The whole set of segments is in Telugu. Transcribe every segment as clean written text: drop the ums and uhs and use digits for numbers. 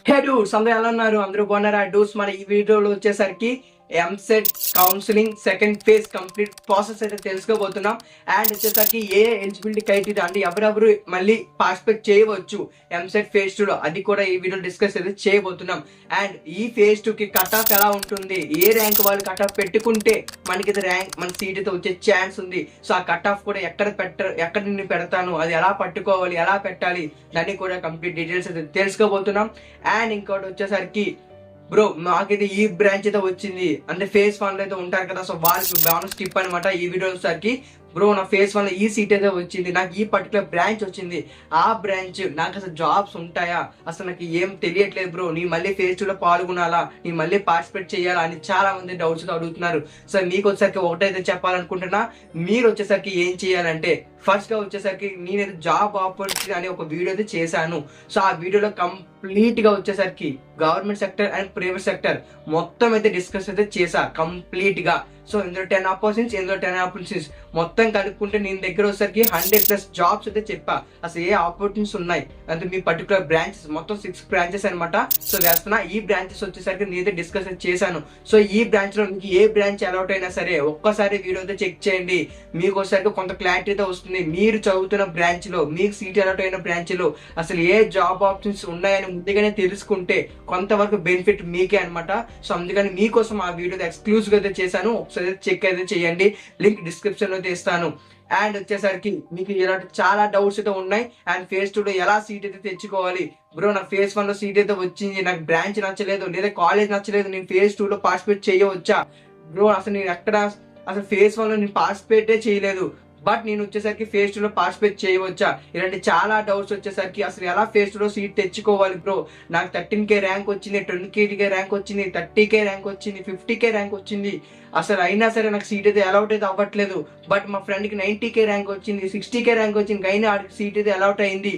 హే డూడ్స్, అందరూ ఎలా ఉన్నారు? అందరూ బాగున్నారా? డూడ్స్, మన ఈ వీడియోలో వచ్చేసరికి EAMCET counselling second phase complete process అయితే తెలుసుకోబోతున్నాం. అండ్ వచ్చేసరికి ఏ ఎలిజిబిలిటీ క్రైటీరియా అంటే ఎవరెవరు మళ్ళీ పార్టిసిపేట్ చేయవచ్చు ఎంసెట్ ఫేజ్ 2 లో, అది కూడా ఈ వీడియో డిస్కస్ అయితే చేయబోతున్నాం. అండ్ ఈ ఫేజ్ 2 కి కట్ ఆఫ్ ఎలా ఉంటుంది, ఏ ర్యాంక్ వాళ్ళు కట్ ఆఫ్ పెట్టుకుంటే మనకి ర్యాంక్ మన సీట్ అయితే వచ్చే ఛాన్స్ ఉంది. సో ఆ కట్ ఆఫ్ కూడా ఎక్కడ నేను పెడతాను, అది ఎలా పట్టుకోవాలి, ఎలా పెట్టాలి, దాన్ని కూడా కంప్లీట్ డీటెయిల్స్ అయితే తెలుసుకోబోతున్నాం. అండ్ ఇంకోటి వచ్చేసరికి బ్రో, మాకైతే ఈ బ్రాంచ్ అయితే వచ్చింది అంటే ఫేజ్ 1 లో అయితే ఉంటారు కదా, సో వాళ్ళకి బోనస్ టిప్ అనమాట ఈ వీడియో వచ్చేసరికి. బ్రో, నా ఫేజ్ 1 లో ఈ సీట్ అయితే వచ్చింది, నాకు ఈ పర్టికులర్ బ్రాంచ్ వచ్చింది. ఆ బ్రాంచ్ నాకు అసలు జాబ్స్ ఉంటాయా, అసలు నాకు ఏం తెలియట్లేదు బ్రో, నీ మళ్ళీ ఫేజ్ 2 లో పాల్గొనాలా, నీ మళ్ళీ పార్టిసిపేట్ చేయాలా అని చాలా మంది డౌట్స్ అడుగుతున్నారు. సో మీకు వచ్చేసరికి ఒకటైతే చెప్పాలనుకుంటున్నా, మీరు వచ్చేసరికి ఏం చేయాలంటే ఫస్ట్ గా వచ్చేసరికి నేనైతే జాబ్ ఆపర్చునిటీ అనే ఒక వీడియో అయితే చేశాను. సో ఆ వీడియోలో కంప్లీట్ గా వచ్చేసరికి government sector and private sector మొత్తం అయితే డిస్కస్ అయితే చేశా కంప్లీట్ గా. సో ఇందులో 10 ఆపర్చునిటీస్ మొత్తం కలుపుకుంటే నేను దగ్గర వచ్చేసరికి 100+ జాబ్స్ అయితే చెప్పా. అసలు ఏ ఆపర్చునిటీస్ ఉన్నాయి అంటే మీ పర్టికులర్ బ్రాంచెస్, మొత్తం 6 బ్రాంచెస్ అనమాట. సో వేస్తున్నా ఈ బ్రాంచెస్ వచ్చేసరికి నేనైతే డిస్కస్ చేశాను. సో ఈ బ్రాంచ్ లో మీకు ఏ బ్రాంచ్ అలౌట్ అయినా సరే ఒక్కసారి వీడియో అయితే చెక్ చేయండి, మీకు వచ్చేసరికి కొంత క్లారిటీ అయితే వస్తుంది. మీరు చదువుతున్న బ్రాంచ్ లో, మీకు సీట్ అలౌట్ అయిన బ్రాంచ్ లో అసలు ఏ జాబ్ ఆప్షన్స్ ఉన్నాయని ముందుగానే తెలుసుకుంటే కొంతవరకు బెనిఫిట్ మీకే అనమాట. సో అందుకని మీకోసం ఆ వీడియో ఎక్స్క్లూజివ్ అయితే చేశాను, ఒకసారి చెక్ అయితే చేయండి, లింక్ డిస్క్రిప్షన్ లో ఇస్తాను. అండ్ వచ్చేసరికి మీకు ఇలాంటి చాలా డౌట్స్ అయితే ఉన్నాయి. అండ్ ఫేజ్ 2 లో ఎలా సీట్ అయితే తెచ్చుకోవాలి, బ్రో నాకు ఫేజ్ 1 లో సీట్ అయితే వచ్చింది, నాకు బ్రాంచ్ నచ్చలేదు లేదా కాలేజ్ నచ్చలేదు, నేను ఫేజ్ 2 లో పార్టిసిపేట్ చేయవచ్చా? బ్రో అసలు నేను అసలు ఫేజ్ 1 లో నేను పార్టిసిపేటే చేయలేదు, బట్ నేను వచ్చేసరికి ఫేజ్ 2 లో పార్టిసిపేట్ చేయవచ్చా? ఇలాంటి చాలా డౌట్స్ వచ్చేసరికి అసలు ఎలా ఫేజ్ 2 లో సీట్ తెచ్చుకోవాలి బ్రో, నాకు 13K ర్యాంక్ వచ్చింది, 20K ర్యాంక్ వచ్చింది, 30K ర్యాంక్ వచ్చింది, 50K ర్యాంక్ వచ్చింది, అసలు అయినా సరే నాకు సీట్ అయితే అలౌట్ అయితే అవ్వట్లేదు. బట్ మా ఫ్రెండ్కి 90K ర్యాంక్ వచ్చింది, 60K ర్యాంక్ వచ్చింది, అయినా ఆడికి సీట్ అయితే అలౌట్ అయింది,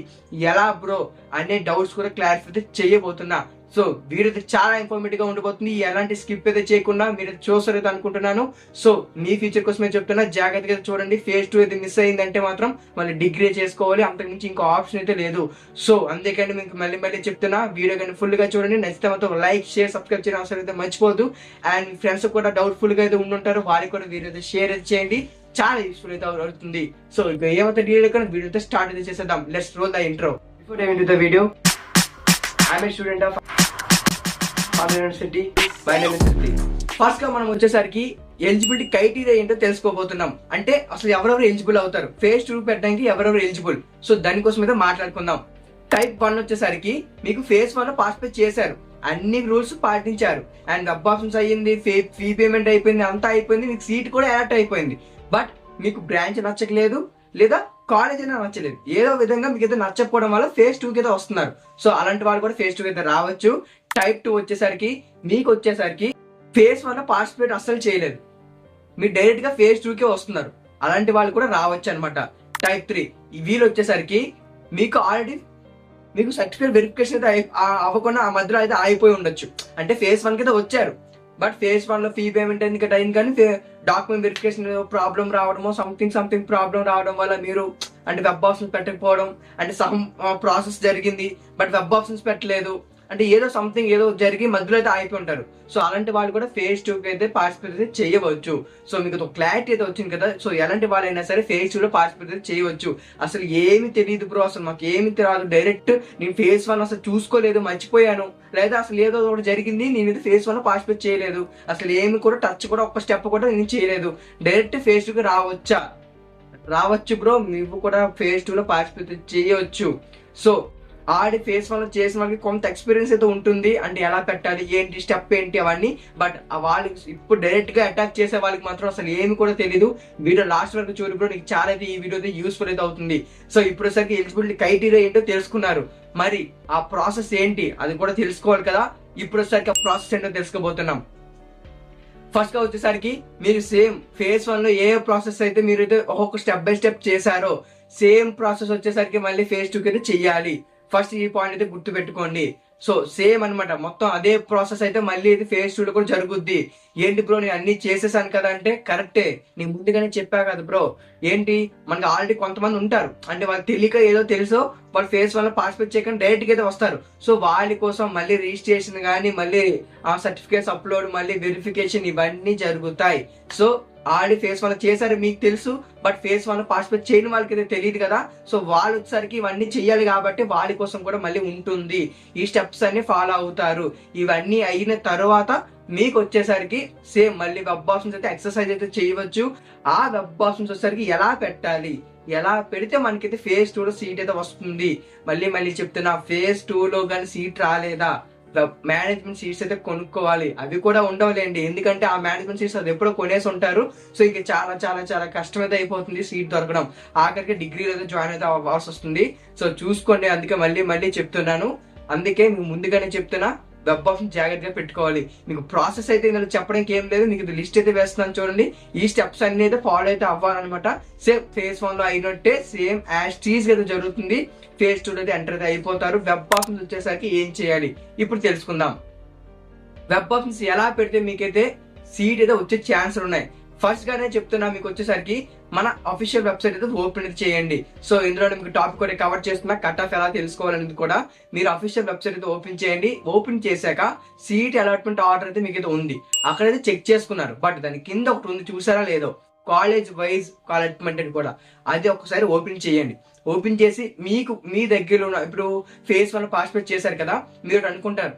ఎలా బ్రో అనే డౌట్స్ కూడా క్లారిఫై అయితే చేయబోతున్నా. సో వీరైతే చాలా ఇన్ఫర్మేటివ్ గా ఉండిపోతుంది, ఎలాంటి స్కిప్ అయితే చేయకుండా మీరు చూస్తారైతే అనుకుంటున్నాను. సో మీ ఫ్యూచర్ కోసమే చెప్తున్నా, జాగ్రత్తగా చూడండి. ఫేజ్ 2 అయితే మిస్ అయిందంటే మాత్రం మళ్ళీ డిగ్రీ చేసుకోవాలి, అంతకుమించి ఇంకో ఆప్షన్ అయితే లేదు. సో అందుకని మీకు మళ్ళీ చెప్తున్నా, వీడియో కానీ ఫుల్ గా చూడండి, నచ్చితే మాత్రం లైక్ షేర్ సబ్స్క్రైబ్ చేయడం అవసరం అయితే మర్చిపోదు. అండ్ మీ ఫ్రెండ్స్ కూడా డౌట్ఫుల్ గా అయితే ఉండుంటారు, వారికి కూడా వీడియో అయితే షేర్ అయితే చేయండి, చాలా యూస్ఫుల్ అయితే అవుతుంది. సో ఇక ఏమైతే వీడియో అయితే స్టార్ట్ అయితే చేసేద్దాం. Let's roll the intro. Before I the video, I'm a student of university by university. First గా మనం వచ్చేసరికి ఎలిజిబిలిటీ క్రైటీరియా ఏంటో తెలుసుకోబోతున్నాం. అంటే అసలు ఎవరెవరు ఎలిజిబుల్ అవుతారు, ఫేజ్ 2 పెట్టడానికి ఎవరెవరు ఎలిజిబుల్, సో దానికోసం అయితే మాట్లాడుకుందాం. టైప్ 1 వచ్చేసరికి మీకు ఫేజ్ 1 లో పార్టిసిపేట్ చేశారు, అన్ని రూల్స్ పాటించారు, అండ్ వెబ్ ఆప్షన్స్ అయ్యింది, ఫీ పేమెంట్ అయిపోయింది, అంతా అయిపోయింది, మీకు సీట్ కూడా యాక్ట్ అయిపోయింది. బట్ మీకు బ్రాంచ్ నచ్చట్లేదు లేదా కాలేజ్ అయినా నచ్చలేదు, ఏదో విధంగా మీకు అయితే నచ్చకపోవడం వల్ల ఫేజ్ 2 కి అయితే వస్తున్నారు. సో అలాంటి వాళ్ళు కూడా ఫేజ్ 2 కి అయితే రావచ్చు. టైప్ 2 వచ్చేసరికి మీకు వచ్చేసరికి ఫేజ్ 1 లో పార్టిసిపేట్ అస్సలు చేయలేదు, మీరు డైరెక్ట్ గా ఫేజ్ 2 కే వస్తున్నారు, అలాంటి వాళ్ళు కూడా రావచ్చు అనమాట. టైప్ 3 వీళ్ళు వచ్చేసరికి మీకు ఆల్రెడీ మీకు సర్టిఫికేట్ వెరిఫికేషన్ అయితే అవ్వకుండా ఆ మధ్యలో అయితే ఆగిపోయి ఉండొచ్చు. అంటే ఫేజ్ 1 కి అయితే వచ్చారు, బట్ ఫేజ్ 1 లో ఫీ పేమెంట్ ఎందుకంటే అయింది, కానీ డాక్యుమెంట్ వెరిఫికేషన్ ప్రాబ్లం రావడమో సంథింగ్ ప్రాబ్లం రావడం వల్ల మీరు అంటే వెబ్ ఆప్షన్స్ పెట్టకపోవడం, అంటే సమ్ ప్రాసెస్ జరిగింది బట్ వెబ్ ఆప్షన్స్ పెట్టలేదు, అంటే ఏదో జరిగి మధ్యలో అయితే ఆగిపోయి ఉంటారు. సో అలాంటి వాళ్ళు కూడా ఫేజ్ 2 కి అయితే పార్టిసిపేట్ అయితే చేయవచ్చు. సో మీకు ఒక క్లారిటీ అయితే వచ్చింది కదా. సో ఎలాంటి వాళ్ళైనా సరే ఫేజ్ 2 లో పార్టిసిపేట్ అయితే చేయవచ్చు. అసలు ఏమి తెలియదు బ్రో, అసలు మాకు ఏమి తెలియదు, డైరెక్ట్ నేను ఫేజ్ 1 అసలు చూసుకోలేదు, మర్చిపోయాను, లేదా అసలు ఏదో ఒకటి జరిగింది, నేను ఇది ఫేజ్ 1 లో పార్టిసిపేట్ చేయలేదు, అసలు ఏమి కూడా టచ్ కూడా ఒక్క స్టెప్ కూడా నేను చేయలేదు, డైరెక్ట్ ఫేజ్ 2 కి రావచ్చు బ్రో, నువ్వు కూడా ఫేజ్ 2 లో పార్టిసిపేట్ చేయవచ్చు. సో ఆడి ఫేజ్ 1 లో చేసిన వాళ్ళకి కొంత ఎక్స్పీరియన్స్ అయితే ఉంటుంది, అంటే ఎలా పెట్టాలి, ఏంటి స్టెప్ ఏంటి అవన్నీ. బట్ వాళ్ళకి ఇప్పుడు డైరెక్ట్ గా అటాక్ చేసే వాళ్ళకి మాత్రం అసలు ఏమి కూడా తెలీదు. వీడియో లాస్ట్ వరకు చూడు బ్రో, నీకు చాలా అయితే ఈ వీడియో అయితే యూస్ఫుల్ అయితే అవుతుంది. సో ఇప్పుడు సరికి ఎలిజిబిలిటీ క్రైటీరియా ఏంటో తెలుసుకున్నారు, మరి ఆ ప్రాసెస్ ఏంటి అది కూడా తెలుసుకోవాలి కదా. ఇప్పుడు సరికి ఆ ప్రాసెస్ ఏంటో తెలుసుకోబోతున్నాం. ఫస్ట్ గా వచ్చేసరికి మీరు సేమ్ ఫేజ్ 1 లో ఏ ప్రాసెస్ అయితే మీరు అయితే ఒక్కొక్క స్టెప్ బై స్టెప్ చేశారో సేమ్ ప్రాసెస్ వచ్చేసరికి మళ్ళీ ఫేజ్ 2 కి అయితే చెయ్యాలి. ఫస్ట్ ఈ పాయింట్ అయితే గుర్తు పెట్టుకోండి. సో సేమ్ అనమాట, మొత్తం అదే ప్రాసెస్ అయితే మళ్ళీ ఇది ఫేజ్ 2 లో కూడా జరుగుద్ది. ఏంటి బ్రో నేను అన్ని చేసేసాను కదా అంటే కరెక్టే, నేను ముందుగానే చెప్పా కదా బ్రో. ఏంటి మనకి ఆల్రెడీ కొంతమంది ఉంటారు, అంటే వాళ్ళు తెలియక ఏదో తెలుసో వాళ్ళు ఫేజ్ 1 లో పార్టిసిపేట్ చేయకుండా డైరెక్ట్ గా అయితే వస్తారు. సో వాళ్ళ కోసం మళ్ళీ రిజిస్ట్రేషన్ కానీ, మళ్ళీ ఆ సర్టిఫికేట్స్ అప్లోడ్, మళ్ళీ వెరిఫికేషన్ ఇవన్నీ జరుగుతాయి. సో ఆల్రెడీ ఫేజ్ 1 చేశారు మీకు తెలుసు, బట్ ఫేజ్ 1 పార్టిసిపేట్ చేయని వాళ్ళకి అయితే తెలియదు కదా. సో వాళ్ళు వచ్చేసరికి ఇవన్నీ చెయ్యాలి కాబట్టి వాళ్ళ కోసం కూడా మళ్ళీ ఉంటుంది. ఈ స్టెప్స్ అన్ని ఫాలో అవుతారు. ఇవన్నీ అయిన తర్వాత మీకు వచ్చేసరికి సేమ్ మళ్ళీ వెబ్ ఆప్షన్స్ అయితే ఎక్సర్సైజ్ అయితే చేయవచ్చు. ఆ వెబ్ ఆప్షన్స్ వచ్చేసరికి ఎలా పెట్టాలి, ఎలా పెడితే మనకైతే ఫేజ్ 2 లో సీట్ అయితే వస్తుంది. మళ్ళీ చెప్తున్నా, ఫేజ్ 2 లో కానీ సీట్ రాలేదా, మేనేజ్మెంట్ సీట్స్ అయితే కొనుక్కోవాలి. అవి కూడా ఉండవులేండి, ఎందుకంటే ఆ మేనేజ్మెంట్ సీట్స్ అది ఎప్పుడో కొనేసి ఉంటారు. సో ఇక చాలా చాలా చాలా కష్టమైతే అయిపోతుంది సీట్ దొరకడం. ఆఖరికి డిగ్రీలో అయితే జాయిన్ అయితే అవ్వాల్సి వస్తుంది. సో చూసుకోండి, అందుకే మళ్ళీ చెప్తున్నాను. అందుకే మీకు ముందుగానే చెప్తున్నా, వెబ్ ఆప్షన్ జాగ్రత్తగా పెట్టుకోవాలి. మీకు ప్రాసెస్ అయితే ఇందులో చెప్పడానికి ఏం లేదు, మీకు లిస్ట్ అయితే వేస్తున్నాను చూడండి. ఈ స్టెప్స్ అన్ని అయితే ఫాలో అయితే అవ్వాలన్నమాట. సేమ్ ఫేజ్ 1 లో అయినట్టే సేమ్ యాజ్ టీజ్ అయితే జరుగుతుంది. ఫేజ్ 2 అయితే ఎంటర్ అయితే అయిపోతారు. వెబ్ ఆప్షన్స్ వచ్చేసరికి ఏం చేయాలి ఇప్పుడు తెలుసుకుందాం. వెబ్ ఆప్షన్స్ ఎలా పెడితే మీకైతే సీట్ అయితే వచ్చే ఛాన్సులు ఉన్నాయి. ఫస్ట్ గానే చెప్తున్నా, మీకు వచ్చేసరికి మన అఫీషియల్ వెబ్సైట్ అయితే ఓపెన్ అయితే చేయండి. సో ఇందులో మీకు టాపిక్ కూడా కవర్ చేస్తున్నా, కట్ ఆఫ్ ఎలా తెలుసుకోవాలనేది కూడా మీరు అఫీషియల్ వెబ్సైట్ అయితే ఓపెన్ చేయండి. ఓపెన్ చేశాక సీట్ అలాట్మెంట్ ఆర్డర్ అయితే మీకు అయితే ఉంది, అక్కడైతే చెక్ చేసుకున్నారు. బట్ దాని కింద ఒకటి ఉంది, చూసారా లేదో, కాలేజ్ వైజ్ అలాట్మెంట్ అని కూడా, అది ఒకసారి ఓపెన్ చేయండి. ఓపెన్ చేసి మీకు మీ దగ్గరలో ఉన్న, ఇప్పుడు ఫేజ్ 1 పార్టిసిపేట్ చేశారు కదా, మీరు అనుకుంటారు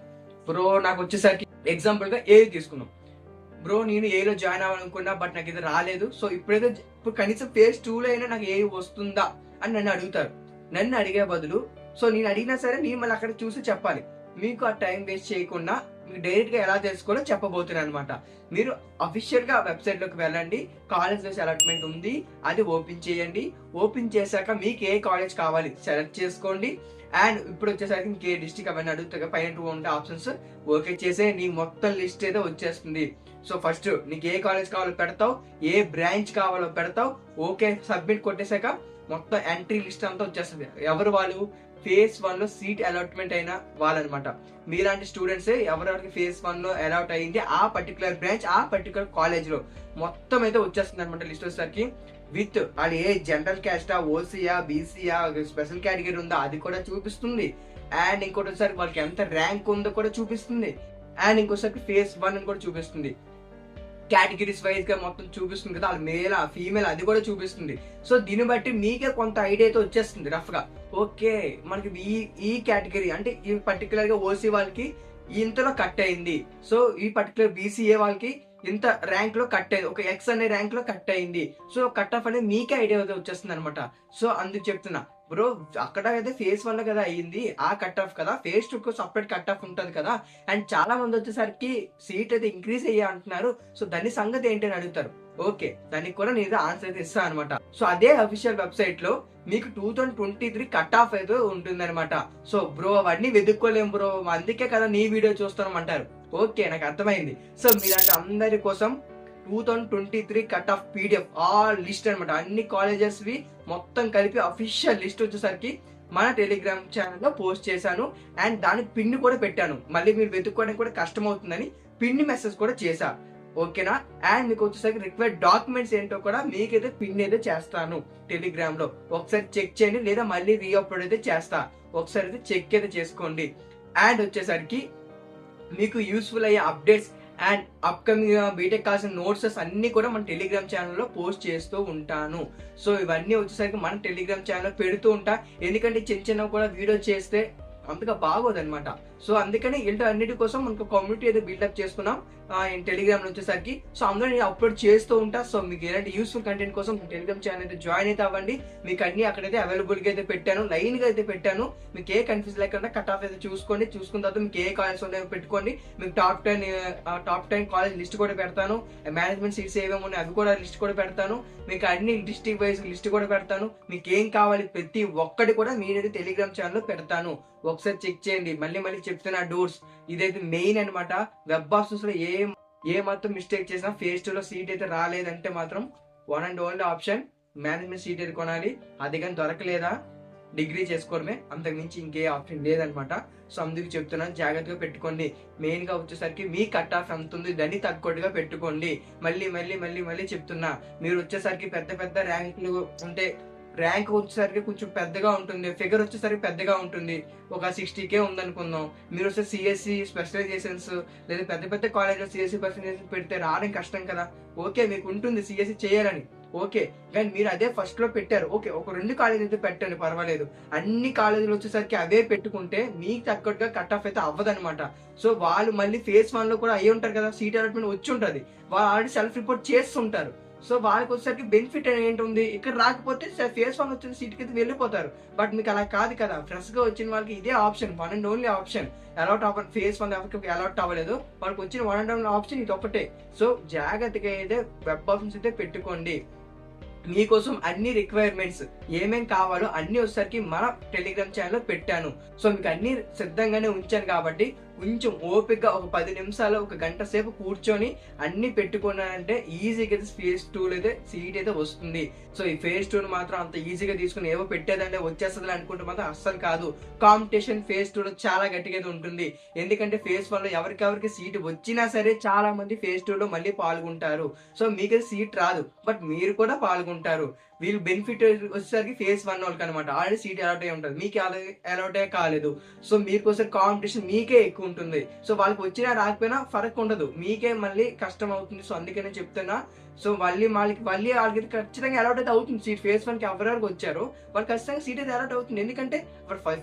బ్రో నాకు వచ్చేసరికి ఎగ్జాంపుల్ గా ఏ తీసుకున్నాం బ్రో, నేను ఏలో జాయిన్ అవ్వాలనుకున్నా బట్ నాకు ఇది రాలేదు. సో ఇప్పుడు కనీసం ఫేజ్ 2 లో అయినా నాకు ఏ వస్తుందా అని నన్ను అడుగుతారు. నన్ను అడిగే బదులు, సో నేను అడిగినా సరే నేను మళ్ళీ అక్కడ చూసి చెప్పాలి. మీకు ఆ టైం వేస్ట్ చేయకుండా మీకు డైరెక్ట్ గా ఎలా తెలుసుకోవాలో చెప్పబోతున్నాను అనమాట. మీరు అఫీషియల్ గా వెబ్సైట్ లోకి వెళ్ళండి, కాలేజ్ వైస్ అలాట్మెంట్ ఉంది, అది ఓపెన్ చేయండి. ఓపెన్ చేశాక మీకు ఏ కాలేజ్ కావాలి సెలెక్ట్ చేసుకోండి. అండ్ ఇప్పుడు వచ్చేసరికి మీకు ఏ డిస్ట్రిక్ట్ అవన్నీ అడుగుతాయి, పైన 2 ఉంటే ఆప్షన్స్ ఓకే చేసే నీ మొత్తం లిస్ట్ అయితే వచ్చేస్తుంది. సో ఫస్ట్ నీకు ఏ కాలేజ్ కావాలో పెడతావు, ఏ బ్రాంచ్ కావాలో పెడతావు, ఓకే సబ్మిట్ కొట్టేశాక మొత్తం ఎంట్రీ లిస్ట్ అంతా వచ్చేస్తుంది. ఎవరు వాళ్ళు, ఫేజ్ 1 లో సీట్ అలాట్మెంట్ అయిన వాళ్ళనమాట. మీలాంటి స్టూడెంట్స్ ఎవరెవరికి ఫేజ్ 1 లో అలాట్ అయ్యింది ఆ పర్టికులర్ బ్రాంచ్, ఆ పర్టికులర్ కాలేజ్ లో మొత్తం అయితే వచ్చేస్తుంది అనమాట లిస్ట్ వచ్చేసరికి. విత్ అది ఏ జనరల్ క్యాస్టా, ఓసీయా, బీసీయా, స్పెషల్ కేటగిరీ ఉందా అది కూడా చూపిస్తుంది. అండ్ ఇంకోటి వచ్చేసరికి వాళ్ళకి ఎంత ర్యాంక్ ఉందో కూడా చూపిస్తుంది. అండ్ ఇంకోసారి ఫేజ్ 1 అని కూడా చూపిస్తుంది. కేటగిరీస్ వైజ్ గా మొత్తం చూపిస్తుంది కదా, అది మేల్ ఫీమేల్ అది కూడా చూపిస్తుంది. సో దీన్ని బట్టి మీకే కొంత ఐడియా అయితే వచ్చేస్తుంది రఫ్ గా. ఓకే మనకి ఈ కేటగిరీ అంటే ఈ పర్టికులర్ గా ఓసీ వాళ్ళకి ఇంతలో కట్ అయింది, సో ఈ పర్టికులర్ బీసీఏ వాళ్ళకి ఇంత ర్యాంక్ లో కట్ అయింది, ఒక ఎక్స్ అనే ర్యాంక్ లో కట్ అయింది. సో కట్ ఆఫ్ అనేది మీకే ఐడియా అయితే వచ్చేస్తుంది అనమాట. సో అందుకు చెప్తున్నా బ్రో, అక్కడ అయితే ఫేజ్ 1 కదా అయ్యింది, ఆ కట్ ఆఫ్ కదా, ఫేజ్ 2 కు సపరేట్ కట్ ఆఫ్ ఉంటుంది కదా. అండ్ చాలా మంది వచ్చేసరికి సీట్ అయితే ఇంక్రీజ్ అయ్యా అంటున్నారు. సో దాని సంగతి ఏంటి అని అడుగుతారు. ఓకే దానికి కూడా నేను ఆన్సర్ అయితే ఇస్తాను అనమాట. సో అదే అఫీషియల్ వెబ్సైట్ లో మీకు 2023 కట్ ఆఫ్ అయితే ఉంటుంది అనమాట. సో బ్రో అవన్నీ వెతుక్కోలేము బ్రో, అందుకే కదా నీ వీడియో చూస్తాం అంటారు. ఓకే నాకు అర్థమైంది. సో మీరంటే అందరి కోసం 2023 cut off PDF all list అనమాట, అన్ని కాలేజెస్ వి మొత్తం కలిపి అఫీషియల్ లిస్ట్ వచ్చేసరికి మన టెలిగ్రామ్ ఛానల్లో పోస్ట్ చేశాను. అండ్ దానికి పిన్ కూడా పెట్టాను, మళ్ళీ మీరు వెతుక్కోవడానికి కూడా కష్టం అవుతుందని పిన్ మెసేజ్ కూడా చేశా. ఓకేనా. అండ్ మీకు వచ్చేసరికి రిక్వైర్డ్ డాక్యుమెంట్స్ ఏంటో కూడా మీకైతే పిన్ అయితే చేస్తాను టెలిగ్రామ్ లో, ఒకసారి చెక్ చేయండి, లేదా మళ్ళీ రీఅప్లోడ్ అయితే చేస్తా, ఒకసారి అయితే చెక్ అయితే చేసుకోండి. అండ్ వచ్చేసరికి మీకు యూస్ఫుల్ అయ్యే అప్డేట్స్ అండ్ అప్కమింగ్ బీటెక్ కావాల్సిన నోట్సెస్ అన్ని కూడా మన టెలిగ్రామ్ ఛానల్లో పోస్ట్ చేస్తూ ఉంటాను. సో ఇవన్నీ వచ్చేసరికి మన టెలిగ్రామ్ ఛానల్లో పెడుతూ ఉంటా, ఎందుకంటే చిన్న కూడా వీడియో చేస్తే అంతగా బాగోదు అనమాట. సో అందుకని ఇంటి అన్నిటి కోసం మనకు కమ్యూనిటీ అయితే బిల్డప్ చేసుకున్నాం టెలిగ్రామ్ లో వచ్చేసరికి. సో అందులో నేను అప్లోడ్ చేస్తూ ఉంటా. సో మీకు ఎలాంటి యూస్ఫుల్ కంటెంట్ కోసం టెలిగ్రామ్ ఛానల్ అయితే జాయిన్ అయితే అవ్వండి. మీకు అన్ని అక్కడైతే అవైలబుల్ గా అయితే పెట్టాను, లైన్ గా అయితే పెట్టాను. మీకు ఏ కన్ఫ్యూజ్ లేకుండా కట్ ఆఫ్ అయితే చూసుకోండి. చూసుకున్న తర్వాత మీకు ఏ కాలేజ్ ఉన్నాయో పెట్టుకోండి. మీకు టాప్ 10 కాలేజ్ లిస్ట్ కూడా పెడతాను, మేనేజ్మెంట్ సీట్స్ ఏమేమి ఉన్నాయి అవి కూడా లిస్ట్ కూడా పెడతాను, మీకు అన్ని డిస్ట్రిక్ట్ వైజ్ లిస్ట్ కూడా పెడతాను. మీకు ఏం కావాలి ప్రతి ఒక్కటి కూడా మీరైతే టెలిగ్రామ్ ఛానల్ లో పెడతాను, ఒకసారి చెక్ చేయండి. మళ్ళీ చెప్తున్నా డోర్స్ ఇదైతే మెయిన్ అనమాట. వెబ్ ఆప్షన్స్ లో ఏ మాత్రం మిస్టేక్ చేసినా ఫేజ్ 2 లో సీట్ అయితే రాలేదంటే మాత్రం one and only option management seat అయితే కొనాలి. అది కానీ దొరకలేదా డిగ్రీ చేసుకోవడమే, అంతకు మించి ఇంకే ఆప్షన్ లేదనమాట. సో అందుకు చెప్తున్నాను, జాగ్రత్తగా పెట్టుకోండి. మెయిన్ గా వచ్చేసరికి మీ కట్ ఆఫ్ ఎంత ఉంది దాన్ని తగ్గట్టుగా పెట్టుకోండి. మళ్ళీ మళ్ళీ మళ్ళీ మళ్ళీ చెప్తున్నా, మీరు వచ్చేసరికి పెద్ద పెద్ద ర్యాంకులు ఉంటే ర్యాంక్ వచ్చేసరికి కొంచెం పెద్దగా ఉంటుంది, ఫిగర్ వచ్చేసరికి పెద్దగా ఉంటుంది. ఒక 60K ఉందనుకుందాం, మీరు వస్తే సిఎస్సి స్పెషలైజేషన్స్ లేదా పెద్ద పెద్ద కాలేజ్లో సిఎస్సి స్పెషలైజేషన్ పెడితే రావడం కష్టం కదా. ఓకే, మీకు ఉంటుంది సిఎస్సి చేయాలని, ఓకే, కానీ మీరు అదే ఫస్ట్ లో పెట్టారు, ఓకే, ఒక 2 కాలేజీలు అయితే పెట్టండి పర్వాలేదు. అన్ని కాలేజీలు వచ్చేసరికి అవే పెట్టుకుంటే మీకు తగ్గట్టుగా కట్ ఆఫ్ అయితే అవ్వదనమాట. సో వాళ్ళు మళ్ళీ ఫేజ్ 1 లో కూడా అయ్యి ఉంటారు కదా, సీట్ అలాట్మెంట్ వచ్చి ఉంటుంది, వాళ్ళు ఆల్రెడీ సెల్ఫ్ రిపోర్ట్ చేస్తుంటారు. సో వాళ్ళకి వచ్చేసరికి బెనిఫిట్ ఏంటుంది, ఇక్కడ రాకపోతే ఫేజ్ 1 వచ్చిన సీట్కి అయితే వెళ్ళిపోతారు. బట్ మీకు అలా కాదు కదా, ఫ్రెష్ గా వచ్చిన వాళ్ళకి ఇదే option, one and only option. Allot అవ్వ ఫేజ్ 1 ఎవరికి అలాట్ అవ్వలేదు, వాళ్ళకి వచ్చిన వన్ అండ్ ఓన్లీ ఆప్షన్ ఇది ఒకటే. సో జాగ్రత్తగా అయితే వెబ్ ఆప్షన్స్ అయితే పెట్టుకోండి. మీకోసం అన్ని రిక్వైర్మెంట్స్ ఏమేం కావాలో అన్ని వచ్చేసరికి మన టెలిగ్రామ్ ఛానల్లో పెట్టాను. సో మీకు అన్ని సిద్ధంగానే ఉంచాను కాబట్టి కొంచెం ఓపికగా ఒక 10 నిమిషాలు, ఒక గంట సేపు కూర్చొని అన్ని పెట్టుకున్నానంటే ఈజీగా ఫేజ్ 2 అయితే సీట్ అయితే వస్తుంది. సో ఈ ఫేజ్ 2 మాత్రం అంత ఈజీగా తీసుకుని ఏవో పెట్టేదంటే వచ్చేస్తుంది అనుకుంటే మాత్రం అస్సలు కాదు. కాంపిటీషన్ ఫేజ్ 2లో చాలా గట్టిగా ఉంటుంది. ఎందుకంటే ఫేజ్ 1లో ఎవరికెవరికి సీట్ వచ్చినా సరే చాలా మంది ఫేజ్ 2లో మళ్ళీ పాల్గొంటారు. సో మీకు సీట్ రాదు, బట్ మీరు కూడా పాల్గొంటారు. వీళ్ళు బెనిఫిట్ వచ్చేసరికి ఫేజ్ 1 వాళ్ళకి అనమాట, ఆల్రెడీ సీట్ అలాట్ అయి ఉంటుంది, మీకు అలాట్ అయ్యే కాలేదు. సో మీకోసం కాంపిటీషన్ మీకే ఎక్కువ ఉంటుంది. సో వాళ్ళకి వచ్చినా రాకపోయినా ఫరక్ ఉండదు, మీకే మళ్ళీ కష్టం అవుతుంది. సో అందుకనే చెప్తున్నా, సో వాళ్ళకి ఖచ్చితంగా అలాట్ అయితే అవుతుంది సీట్. ఫేజ్ 1కి ఎవరెవరికి వచ్చారో వాళ్ళు ఖచ్చితంగా సీట్ అయితే అలాట్ అవుతుంది. ఎందుకంటే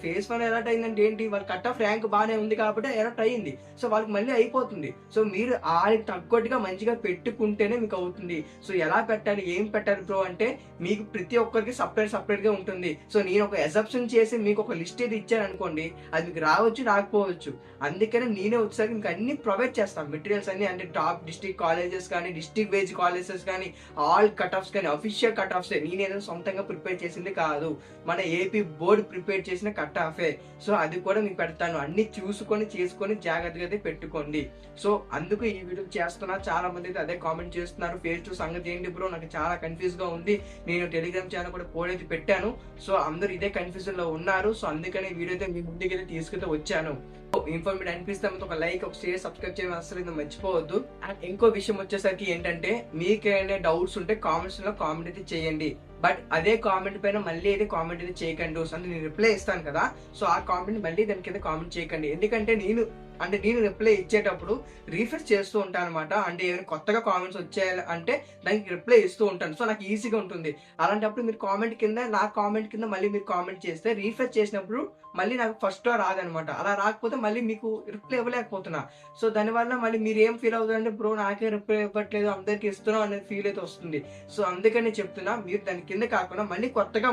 ఫేజ్ 1 అలాట్ అయిందంటే ఏంటి, వాళ్ళ కట్ ఆఫ్ ర్యాంక్ బాగానే ఉంది కాబట్టి అలాట్ అయ్యింది. సో వాళ్ళకి మళ్ళీ అయిపోతుంది. సో మీరు వాళ్ళకి తగ్గట్టుగా మంచిగా పెట్టుకుంటేనే మీకు అవుతుంది. సో ఎలా పెట్టాలి, ఏం పెట్టాలి బ్రో అంటే మీకు ప్రతి ఒక్కరికి సపరేట్ గా ఉంటుంది. సో నేను ఒక అసెప్షన్ చేసి మీకు ఒక లిస్ట్ అయితే ఇచ్చాను అనుకోండి, అది మీకు రావచ్చు రాకపోవచ్చు. అందుకనే నేనే వచ్చేసరికి మీకు అన్ని ప్రొవైడ్ చేస్తాను, మెటీరియల్స్ అన్ని. అంటే టాప్ డిస్ట్రిక్ట్ కాలేజెస్ కానీ, డిస్ట్రిక్ట్ వైజ్ కాలేజెస్ కానీ, ఆల్ కట్ ఆఫ్స్ కానీ అఫీషియల్ కట్ ఆఫ్స్ నేనేదో సొంతంగా ప్రిపేర్ చేసింది కాదు, మన ఏపీ బోర్డు ప్రిపేర్ చేసిన కట్ ఆఫే. సో అది కూడా మీకు పెడతాను, అన్ని చూసుకొని చేసుకొని జాగ్రత్తగా అయితే పెట్టుకోండి. సో అందుకు ఈ వీడియో చేస్తున్నా. చాలా మంది అయితే అదే కామెంట్ చేస్తున్నారు, ఫేజ్ 2 సంగతి ఏంటి బ్రో, నాకు చాలా కన్ఫ్యూజ్ గా ఉంది. నేను టెలిగ్రామ్ ఛానల్ కూడా కోడ్ అయితే పెట్టాను. సో అందరూ ఇదే కన్ఫ్యూజన్ లో ఉన్నారు. సో అందుకని వీడియో అయితే మీ ముందుకి అయితే తీసుకుంటూ వచ్చాను. ఇన్ఫర్మేటివ్ అనిపిస్తే ఒక లైక్, ఒక షేర్, సబ్స్క్రైబ్ చేయడం అసలు మర్చిపోవద్దు. అండ్ ఇంకో విషయం వచ్చేసరికి ఏంటంటే, మీకేమైనా డౌట్స్ ఉంటే కామెంట్స్ లో కామెంట్ అయితే చేయండి. బట్ అదే కామెంట్ పైన మళ్ళీ అయితే కామెంట్ అయితే చేయకండి. అంటే నేను రిప్లై ఇస్తాను కదా, సో ఆ కామెంట్ మళ్ళీ దాని కింద కామెంట్ చేయకండి. ఎందుకంటే నేను రిప్లై ఇచ్చేటప్పుడు రీఫ్రెష్ చేస్తూ ఉంటాను అనమాట. అంటే ఏమైనా కొత్తగా కామెంట్స్ వచ్చాయి అంటే దానికి రిప్లై ఇస్తూ ఉంటాను. సో నాకు ఈజీగా ఉంటుంది. అలాంటప్పుడు మీరు కామెంట్ కింద, నా కామెంట్ కింద మళ్ళీ మీరు కామెంట్ చేస్తే రీఫ్రెష్ చేసినప్పుడు మళ్ళీ నాకు ఫస్ట్ రాదనమాట. అలా రాకపోతే మళ్ళీ మీకు రిప్లై ఇవ్వలేకపోతున్నా. సో దానివల్ల మళ్ళీ మీరు ఏం ఫీల్ అవుతుందంటే, బ్రో నాకే రిప్లై ఇవ్వట్లేదు, అందరికి ఇస్తున్నాం అనేది ఫీల్ అయితే వస్తుంది. సో అందుకని చెప్తున్నా, మీరు దాని కింద కాకుండా మళ్ళీ కొత్తగా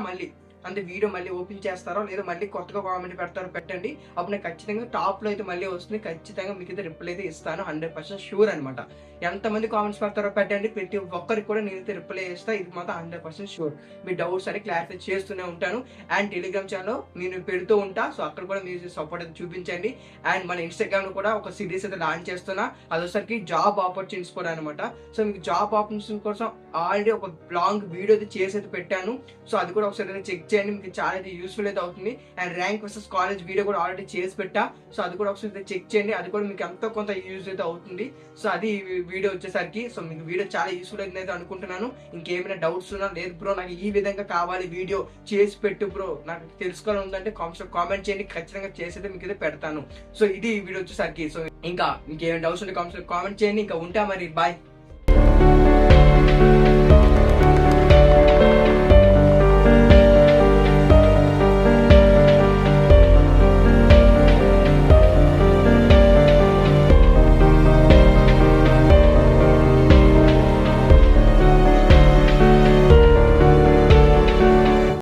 అంటే వీడియో మళ్ళీ ఓపెన్ చేస్తారో లేదా మళ్ళీ కొత్తగా కామెంట్ పెడతారో పెట్టండి. అప్పుడు నాకు ఖచ్చితంగా టాప్ లో అయితే మళ్ళీ వస్తుంది. ఖచ్చితంగా మీకు అయితే రిప్లై అయితే ఇస్తాను, 100% షూర్ అనమాట. ఎంతమంది కామెంట్స్ పెడతారో పెట్టండి, ప్రతి ఒక్కరికి కూడా నేనైతే రిప్లై ఇస్తాను, ఇది మాత్రం 100% షూర్. మీ డౌట్స్ అని క్లారిఫై చేస్తూనే ఉంటాను. అండ్ టెలిగ్రామ్ ఛానల్ నేను పెడుతూ ఉంటా, సో అక్కడ కూడా మీరు సపోర్ట్ అయితే చూపించండి. అండ్ మన ఇన్స్టాగ్రామ్ లో కూడా ఒక సిరీస్ అయితే లాంచ్ చేస్తున్నా, అదొసరికి జాబ్ ఆపర్చునిటీస్ కూడా అనమాట. సో మీకు జాబ్ ఆపర్చునిటీస్ కోసం ఆల్రెడీ ఒక లాంగ్ వీడియో అయితే చేసి అయితే పెట్టాను. సో అది కూడా ఒకసారి చెక్ చేయండి, మీకు చాలా అయితే యూస్ఫుల్ అయితే అవుతుంది. And rank versus college video కూడా ఆల్రెడీ చేసి పెట్టా, సో అది కూడా ఒకసారి చెక్ చేయండి, అది కూడా మీకు ఎంతో కొంత యూజ్ అయితే అవుతుంది. సో అది వీడియో వచ్చేసరికి, సో మీకు వీడియో చాలా యూస్ఫుల్ అయితే అనుకుంటున్నాను. ఇంకేమైనా డౌట్స్ ఉన్నా, లేదు బ్రో నాకు ఈ విధంగా కావాలి వీడియో చేసి పెట్టు బ్రో, నాకు తెలుసుకోవాలని ఉందంటే కామెంట్ చేయండి, ఖచ్చితంగా చేసి అయితే మీకు అయితే పెడతాను. సో ఇది ఈ వీడియో వచ్చేసరికి. సో ఇంకేమైనా డౌట్స్ ఉంటే కామెంట్ చేయండి. ఇంకా ఉంటా మరి, బాయ్.